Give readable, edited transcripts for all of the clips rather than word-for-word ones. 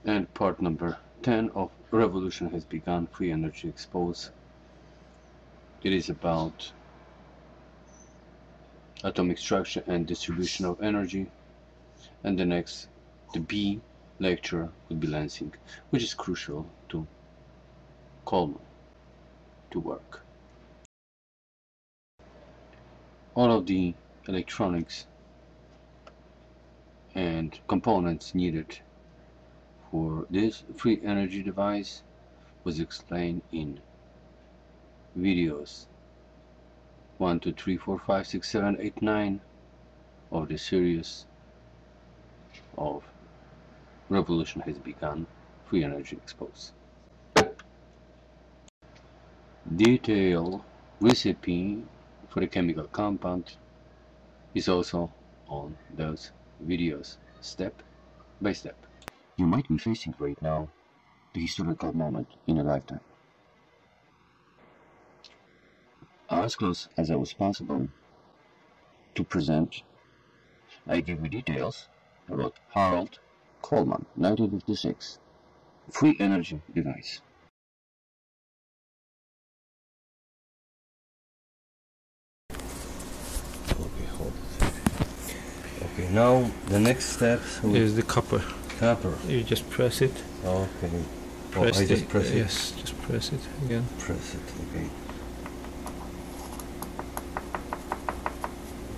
And part number 10 of Revolution has begun, free energy exposed. It is about atomic structure and distribution of energy. And the next, the B lecture, would be lensing, which is crucial to Colman to work. All of the electronics and components needed for this free energy device was explained in videos 1, 2, 3, 4, 5, 6, 7, 8, 9 of the series of Revolution has begun, free energy exposed. Detailed recipe for the chemical compound is also on those videos, step by step. You might be facing right now the historical moment in a lifetime. As close as I was possible to present, I give you details about Harold Colman, 1956, free energy device. Okay, hold it. Okay, now the next step is the copper. Copper. You just press it. Okay. Press I just press it. Yes, just press it again. Press it. Okay.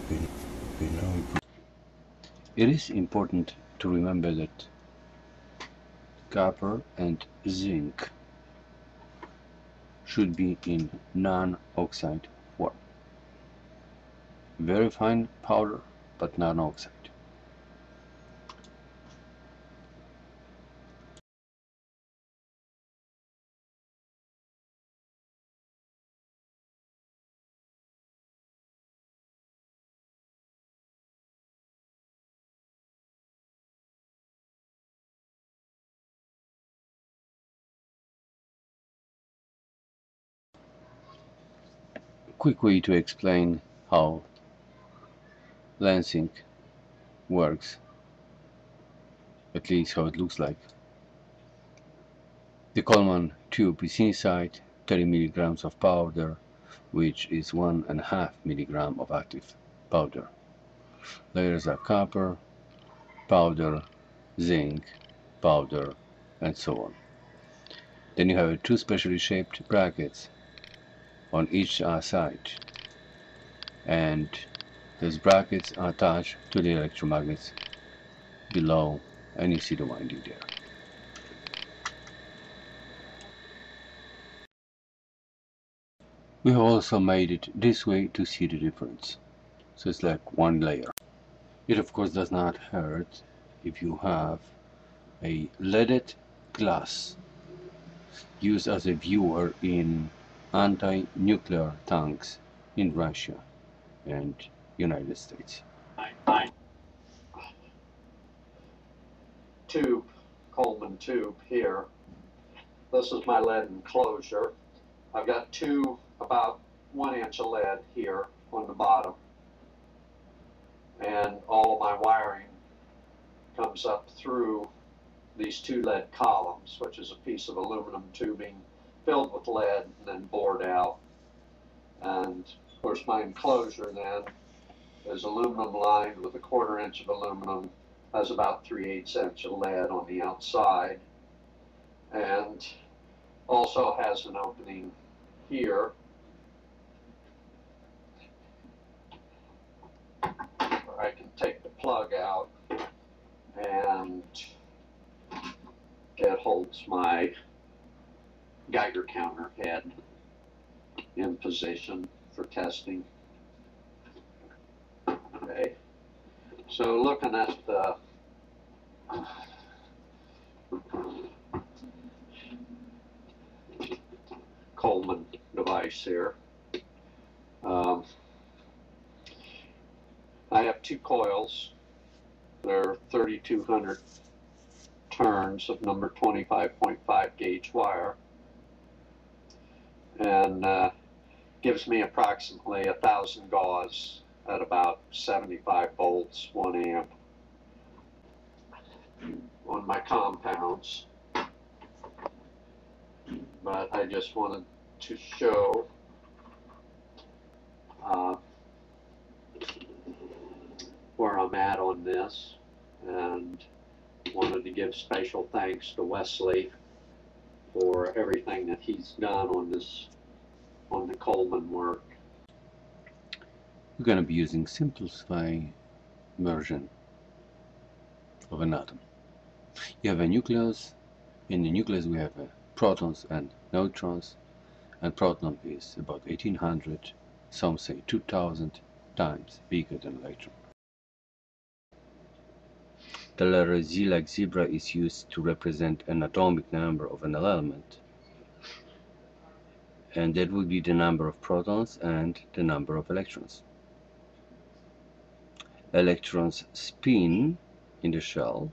Okay, now we put. It is important to remember that copper and zinc should be in non-oxide form. Very fine powder, but non-oxide. Quick way to explain how lensing works, at least how it looks like. The Colman tube is inside 30 milligrams of powder, which is 1.5 milligram of active powder. Layers are copper, powder, zinc, powder, and so on. Then you have two specially shaped brackets on each side, and those brackets are attached to the electromagnets below, and you see the winding there. We have also made it this way to see the difference, so it's like one layer. It of course does not hurt if you have a leaded glass used as a viewer in anti-nuclear tanks in Russia and United States. Tube, Colman tube here. This is my lead enclosure. I've got two about 1 inch of lead here on the bottom, and all of my wiring comes up through these two lead columns, which is a piece of aluminum tubing filled with lead and then bored out. And of course my enclosure then is aluminum lined with 1/4 inch of aluminum, has about 3/8 inch of lead on the outside, and also has an opening here where I can take the plug out, and it holds my Geiger counter head in position for testing. Okay, so looking at the Colman device here, I have two coils. They're 3200 turns of number 25.5 gauge wire, and gives me approximately 1,000 gauss at about 75 volts, 1 amp. on my compounds, but I just wanted to show where I'm at on this, and wanted to give special thanks to Wesley for everything that he's done on this, on the Colman work. We're going to be using simplified version of an atom. You have a nucleus. In the nucleus we have protons and neutrons, and proton is about 1800, some say 2000 times bigger than electron. The letter Z, like zebra, is used to represent an atomic number of an element, and that would be the number of protons and the number of electrons. Electrons spin in the shell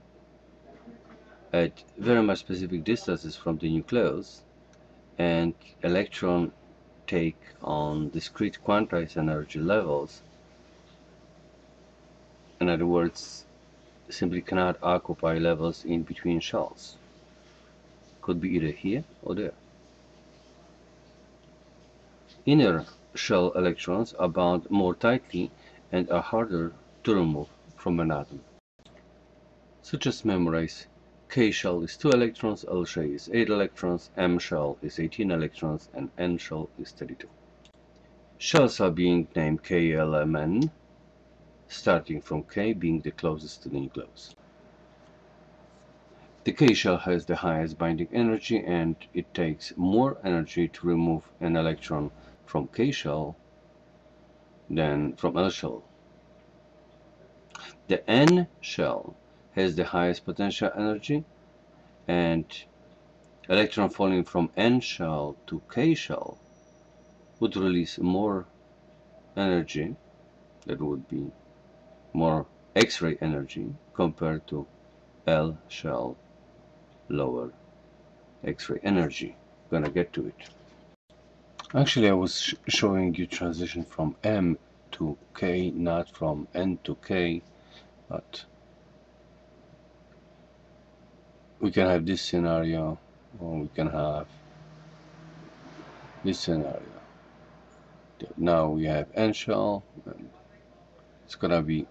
at very much specific distances from the nucleus, and electrons take on discrete quantized energy levels. In other words, simply cannot occupy levels in between shells. Could be either here or there. Inner shell electrons are bound more tightly and are harder to remove from an atom. So just memorize: K shell is 2 electrons, L shell is 8 electrons, M shell is 18 electrons, and N shell is 32. Shells are being named K, L, M, N, starting from K being the closest to the nucleus. The K shell has the highest binding energy, and it takes more energy to remove an electron from K shell than from L shell. The N shell has the highest potential energy, and electron falling from N shell to K shell would release more energy, that would be more X-ray energy, compared to L shell, lower X-ray energy. Gonna get to it. Actually, I was showing you transition from M to K, not from N to K, but we can have this scenario, or we can have this scenario. Now we have N shell, and it's gonna be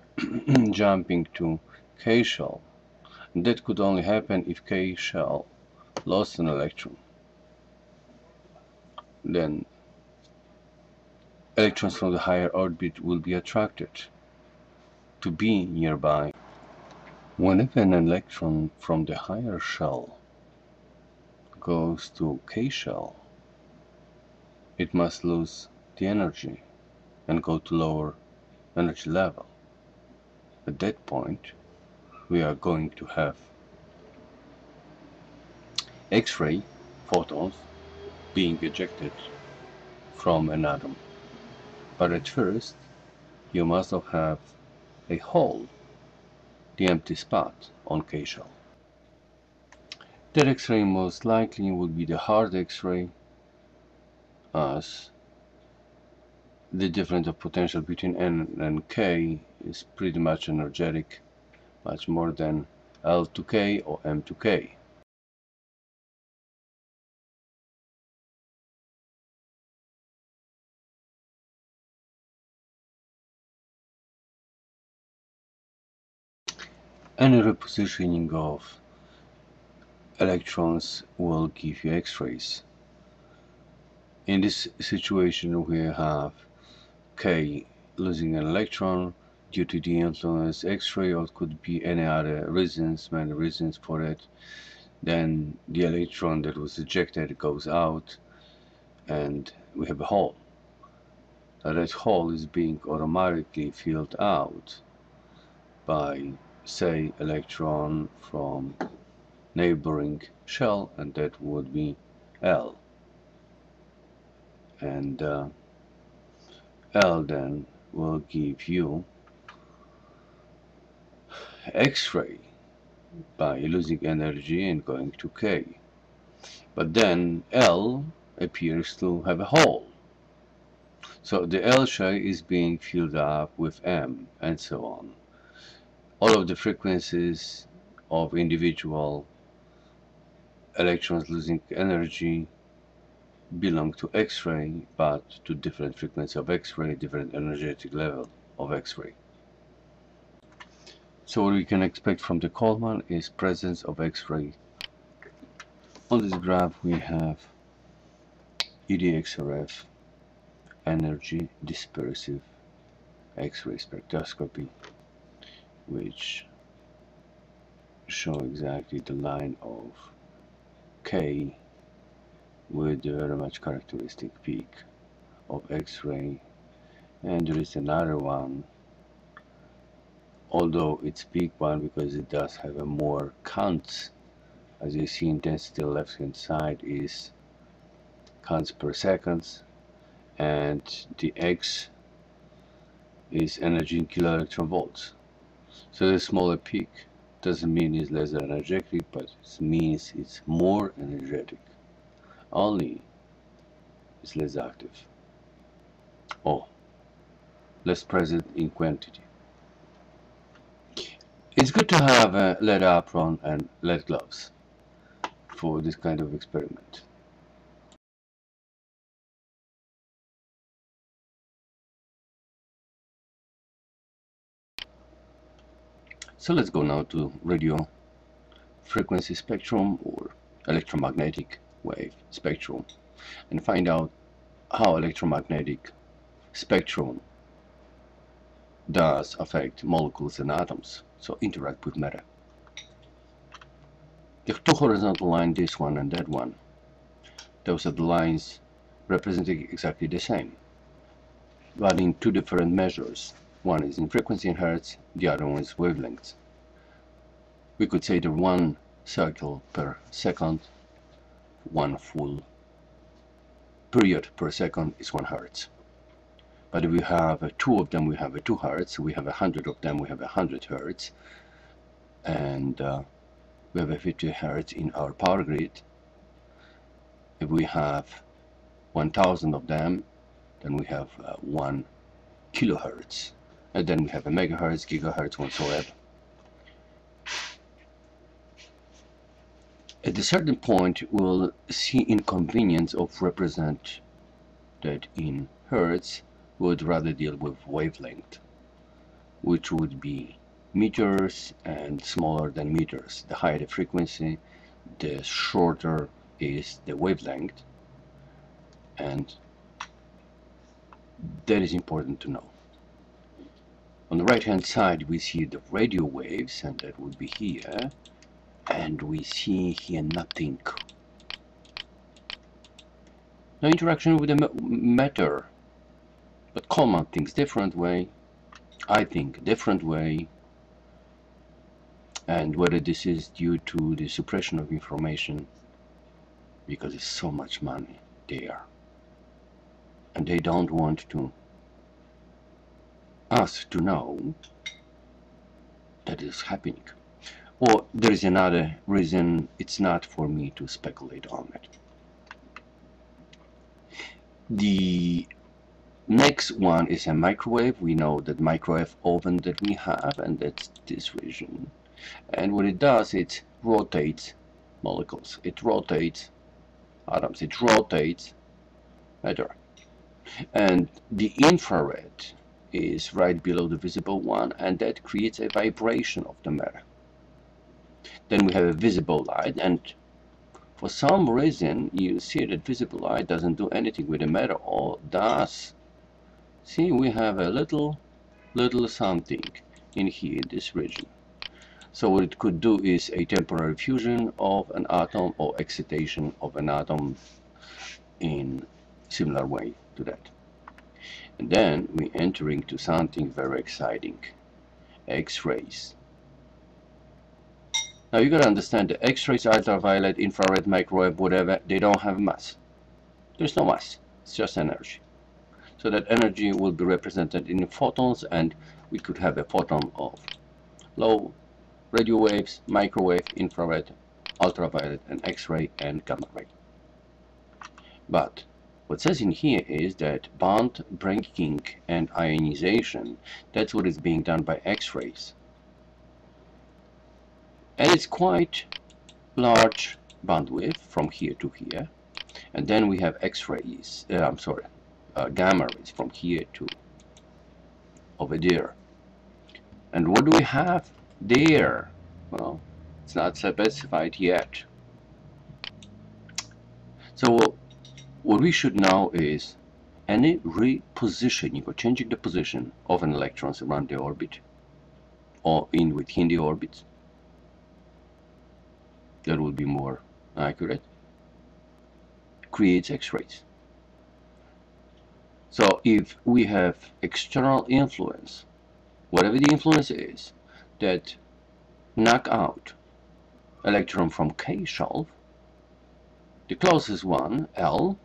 jumping to K shell. And that could only happen if K shell lost an electron. Then electrons from the higher orbit will be attracted to be nearby. Whenever an electron from the higher shell goes to K shell, it must lose the energy and go to lower energy level. At that point, we are going to have X-ray photons being ejected from an atom. But at first, you must have a hole, the empty spot on K shell. That X-ray most likely would be the hard X-ray, as the difference of potential between N and K is pretty much energetic, much more than L to K or M to K. Any repositioning of electrons will give you X-rays. In this situation, we have K losing an electron due to the influence X-ray, or it could be any other reasons, many reasons for it. Then the electron that was ejected goes out, and we have a hole. Now that hole is being automatically filled out by, say, electron from neighboring shell, and that would be L. And L then will give you X-ray by losing energy and going to K. But then L appears to have a hole. So the L shell is being filled up with M, and so on. All of the frequencies of individual electrons losing energy belong to X-ray, but to different frequency of X-ray, different energetic level of X-ray. So what we can expect from the Colman is presence of X-ray. On this graph we have EDXRF, energy dispersive X-ray spectroscopy, which show exactly the line of K with the very much characteristic peak of X-ray. And there is another one, although it's big one because it does have a more counts. As you see, intensity left hand side is counts per seconds, and the X is energy in kilo electron volts. So the smaller peak doesn't mean it's less energetic, but it means it's more energetic, only it's less active or less present in quantity. It's good to have a lead apron and lead gloves for this kind of experiment. So let's go now to radio frequency spectrum or electromagnetic wave spectrum and find out how electromagnetic spectrum does affect molecules and atoms, so interact with matter. The two horizontal lines, this one and that one, those are the lines representing exactly the same, but in two different measures. One is in frequency in hertz, the other one is wavelengths. We could say that one cycle per second, one full period per second is 1 hertz. But if we have two of them, we have 2 hertz. We have 100 of them, we have 100 hertz. And we have 50 hertz in our power grid. If we have 1000 of them, then we have 1 kilohertz. And then we have a megahertz, gigahertz, whatsoever. At a certain point, we'll see inconvenience of represent that in hertz. We would rather deal with wavelength, which would be meters and smaller than meters. The higher the frequency, the shorter is the wavelength, and that is important to know. On the right hand side we see the radio waves, and that would be here, and we see here nothing. No interaction with the matter. But Colman thinks different way, I think different way, and whether this is due to the suppression of information, because there's so much money there, and they don't want to us to know that is happening, or there is another reason. It's not for me to speculate on it. The next one is a microwave. We know that microwave oven that we have, and that's this region. And what it does, it rotates molecules, it rotates atoms, it rotates matter. And the infrared is right below the visible one, and that creates a vibration of the matter. Then we have a visible light, and for some reason you see that visible light doesn't do anything with the matter, or does. See, we have a little something in here, in this region. So what it could do is a temporary fusion of an atom or excitation of an atom in similar way to that. And then we enter into something very exciting, X-rays. Now you gotta understand the X-rays, ultraviolet, infrared, microwave, whatever, they don't have mass. There's no mass, it's just energy. So that energy will be represented in photons, and we could have a photon of low radio waves, microwave, infrared, ultraviolet, and X-ray and gamma ray. But what says in here is that bond breaking and ionization, that's what is being done by X-rays. and it's quite large bandwidth from here to here. And then we have X-rays, gamma rays from here to over there. And what do we have there? Well, it's not specified yet. So what we should know is any repositioning or changing the position of an electron around the orbit or within the orbit, that will be more accurate, creates X-rays. So if we have external influence, whatever the influence is, that knock out electron from K shelf, the closest one, L,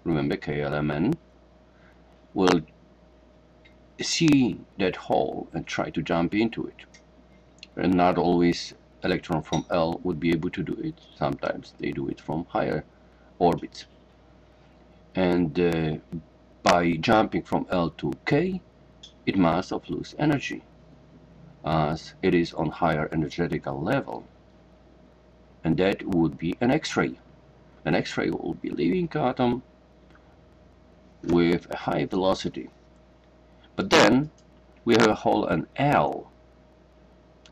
remember KLMN, will see that hole and try to jump into it. And not always electron from L would be able to do it. Sometimes they do it from higher orbits. And by jumping from L to K, it must have lose energy, as it is on higher energetical level. And that would be an X-ray. An X-ray will be leaving atom with a high velocity. But then we have a hole an L,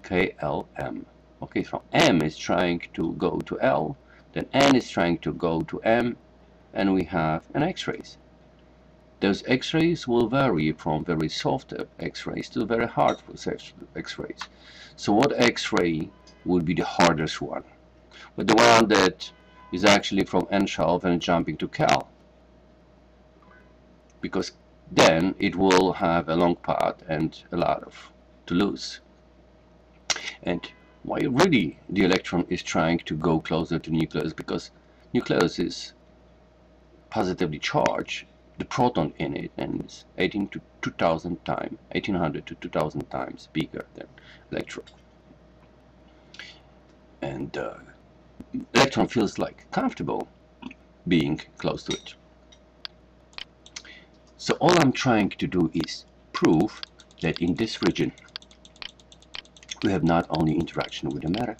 KLM. Okay, so M is trying to go to L, then N is trying to go to M, and we have an X-rays. Those X-rays will vary from very soft X-rays to very hard X-rays. So what X-ray would be the hardest one? But the one that is actually from N shelf and jumping to Cal, because then it will have a long path and a lot of to lose. And why really the electron is trying to go closer to nucleus? Because nucleus is positively charged, the proton in it, and it's 1800 to 2000 times bigger than electron. And electron feels like comfortable being close to it. So all I'm trying to do is prove that in this region we have not only interaction with the matter,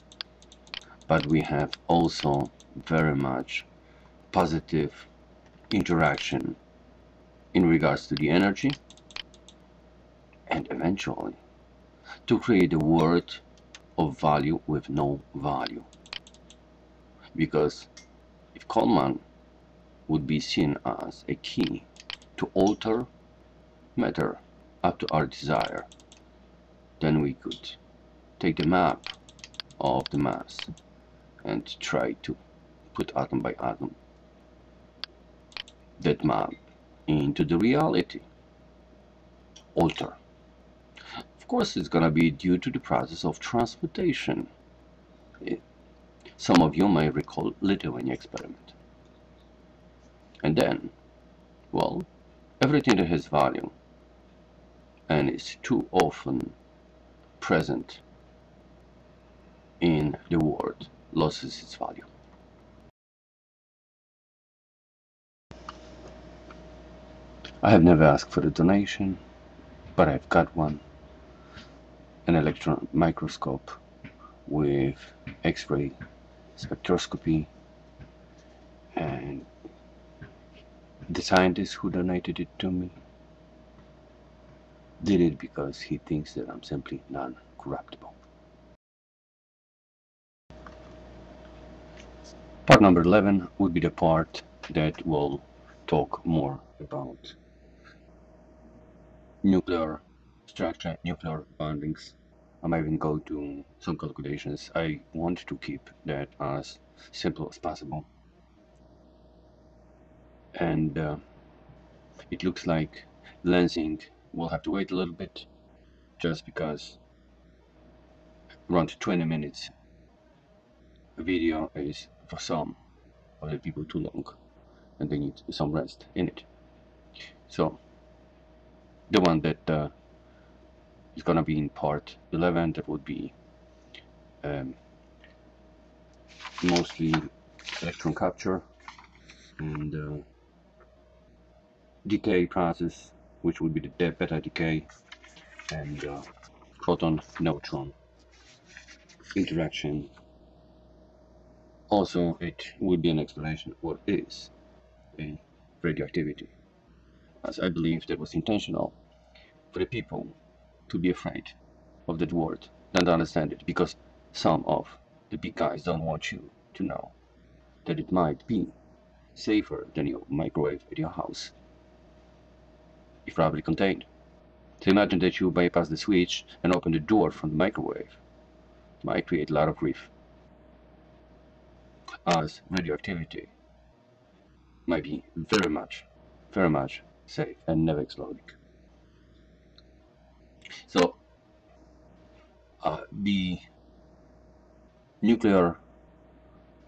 but we have also very much positive interaction in regards to the energy, and eventually to create a world of value with no value. Because if Colman would be seen as a key to alter matter up to our desire, then we could take the map of the mass and try to put atom by atom that map into the reality, alter. Of course, it's gonna be due to the process of transmutation. Some of you may recall Lithuania experiment. And then, well, everything that has value and is too often present in the world loses its value. I have never asked for a donation, but I've got one. An electron microscope with X-ray spectroscopy, and the scientist who donated it to me did it because he thinks that I'm simply non-corruptible. Part number 11 would be the part that will talk more about nuclear structure, nuclear bondings. I might even go to some calculations. I want to keep that as simple as possible. And it looks like lensing will have to wait a little bit, just because around 20 minutes video is for some other people too long and they need some rest in it. So the one that is gonna be in part 11, that would be mostly electron capture and decay process, which would be the beta decay, and proton neutron interaction. Also, it would be an explanation of what is a radioactivity, as I believe that was intentional for the people to be afraid of that word and understand it, because some of the big guys don't want you to know that it might be safer than your microwave at your house, if properly contained. So imagine that you bypass the switch and open the door from the microwave. It might create a lot of grief, as radioactivity might be very much safe and never exploding. So the nuclear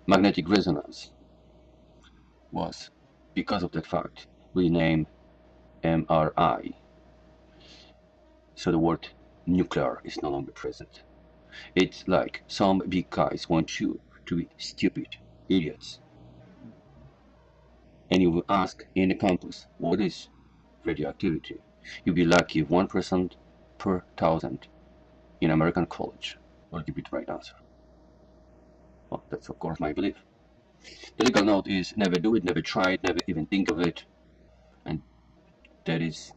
magnetic resonance was, because of that fact, renamed MRI. So the word nuclear is no longer present. It's like some big guys want you to be stupid idiots. And you will ask in the campus, what is radioactivity? You'll be lucky if 1% per 1,000 in American college will give you the right answer. Well, that's of course my belief. The legal note is never do it, never try it, never even think of it. And that is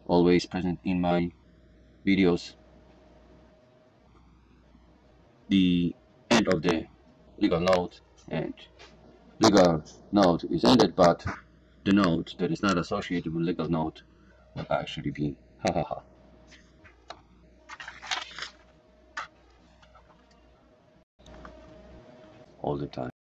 always present in my videos. The end of the legal note, and legal note is ended, but the note that is not associated with legal note will actually be ha ha ha all the time.